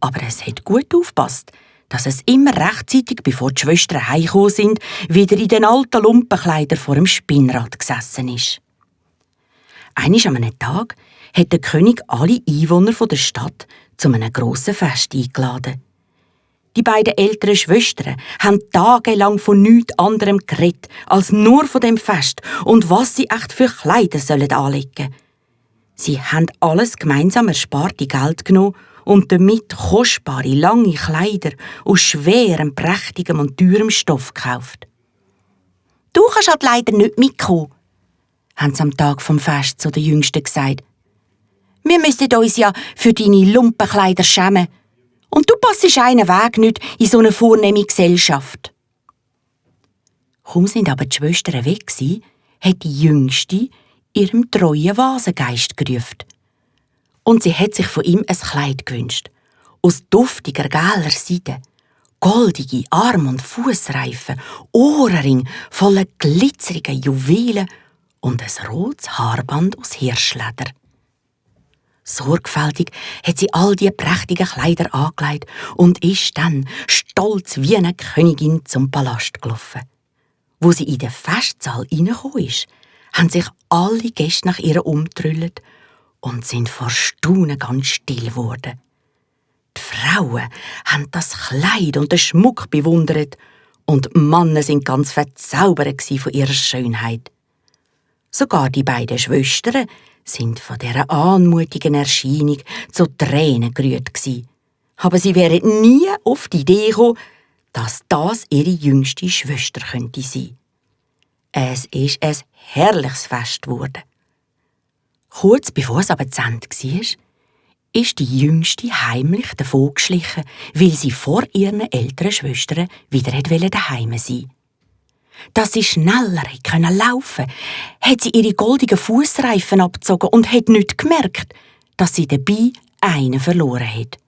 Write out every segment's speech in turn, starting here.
Aber es hat gut aufgepasst, dass es immer rechtzeitig, bevor die Schwestern heimgekommen sind, wieder in den alten Lumpenkleidern vor dem Spinnrad gesessen ist. Einmal an einem Tag hat der König alle Einwohner der Stadt zu einem grossen Fest eingeladen. Die beiden älteren Schwestern haben tagelang von nichts anderem geredet, als nur von dem Fest und was sie echt für Kleider anlegen sollen. Sie haben alles gemeinsam ersparte Geld genommen und damit kostbare, lange Kleider aus schwerem, prächtigem und teurem Stoff gekauft. «Du kannst halt leider nicht mitkommen», haben sie am Tag vom Fest zu den Jüngsten gesagt. «Wir müssen uns ja für deine Lumpenkleider schämen. Und du passest einen Weg nicht in so eine vornehme Gesellschaft.» Kaum sind aber die Schwestern weg gsi, hat die Jüngste ihrem treuen Vasengeist gerufen. Und sie hat sich von ihm ein Kleid gewünscht. Aus duftiger, gelber Seide. Goldige Arm- und Fußreifen, Ohrring voller glitzeriger Juwelen und ein rotes Haarband aus Hirschleder. Sorgfältig hat sie all die prächtigen Kleider angelegt und ist dann stolz wie eine Königin zum Palast gelaufen. Wo sie in den Festsaal reingekommen ist, haben sich alle Gäste nach ihr umgetrüllt und sind vor Staunen ganz still geworden. Die Frauen haben das Kleid und den Schmuck bewundert und die Männer sind ganz verzaubert von ihrer Schönheit. Sogar die beiden Schwestern sind von dieser anmutigen Erscheinung zu Tränen gerührt gsi. Aber sie wären nie auf die Idee gekommen, dass das ihre jüngste Schwester könnte sein. Es ist ein herrliches Fest geworden. Kurz bevor es aber zu Ende war, ist die Jüngste heimlich davongeschlichen, weil sie vor ihren älteren Schwestern wieder daheim sein wollte. Dass sie schneller laufen konnte, hat sie ihre goldigen Fußreifen abgezogen und hat nicht gemerkt, dass sie dabei einen verloren hat.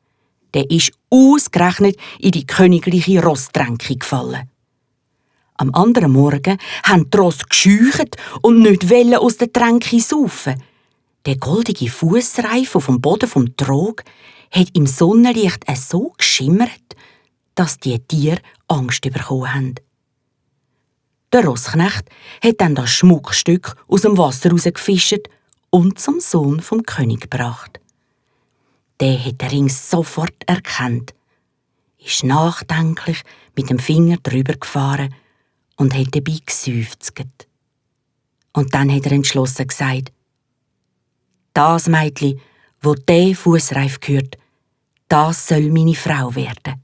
Der ist ausgerechnet in die königliche Rosstränke gefallen. Am anderen Morgen haben die Rosse gescheucht und nicht aus der Tränke saufen. Der goldige Fußreifen vom Boden vom Trog hat im Sonnenlicht so geschimmert, dass die Tiere Angst bekommen haben. Der Rossknecht hat dann das Schmuckstück aus dem Wasser rausgefischt und zum Sohn vom König gebracht. Der hat den Ring sofort erkannt, ist nachdenklich mit dem Finger drüber gefahren und hat dabei geseufzt. Und dann hat er entschlossen gesagt: «Das Mädchen, wo der Fußreif gehört, das soll meine Frau werden.»